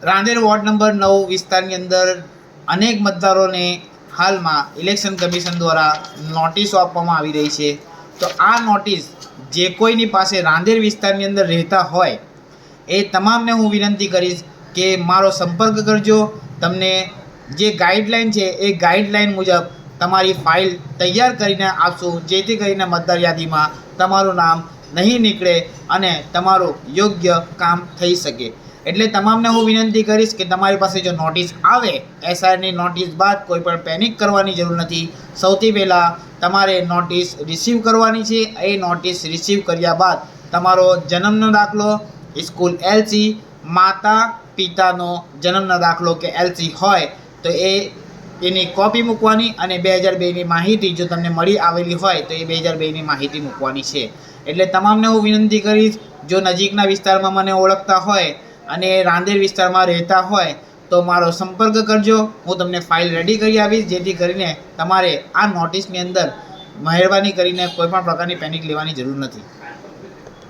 Rander ward number 9 વિસ્તારની અંદર અનેક મતદારોને હાલમાં ઇલેક્શન કમિશન દ્વારા નોટિસો આપવામાં આવી રહી છે. તો આ નોટિસ જે કોઈની પાસે રાંદેર વિસ્તારની અંદર રહેતા હોય એ તમામને હું વિનંતી કરીશ કે મારો સંપર્ક કરજો. તમને જે ગાઈડલાઈન છે એ ગાઈડલાઈન મુજબ તમારી ફાઇલ તૈયાર કરીને આપશું, જેથી કરીને મતદાર યાદીમાં તમારું નામ નહીં નીકળે અને તમારું યોગ્ય કામ થઈ શકે. એટલે તમામને હું વિનંતી કરીશ કે તમારી પાસે જો નોટિસ આવે, એસઆરની નોટિસ બાદ કોઈ પણ પેનિક કરવાની જરૂર નથી. સૌથી પહેલાં તમારે નોટિસ રિસીવ કરવાની છે. એ નોટિસ રિસીવ કર્યા બાદ તમારો જન્મનો દાખલો, સ્કૂલ એલસી, માતા પિતાનો જન્મનો દાખલો કે એલસી હોય તો એની કોપી મૂકવાની અને 2002ની માહિતી જો તમને મળી આવેલી હોય તો એ 2002ની માહિતી મૂકવાની છે. એટલે તમામને હું વિનંતી કરીશ, જો નજીકના વિસ્તારમાં મને ઓળખતા હોય અને રાંદેર વિસ્તારમાં રહેતા હોય તો મારો સંપર્ક કરજો. હું તમને ફાઇલ રેડી કરી આવીશ, જેથી કરીને તમારે આ નોટિસની અંદર મહેરબાની કરીને કોઈ પણ પ્રકારની પેનિક લેવાની જરૂર નથી.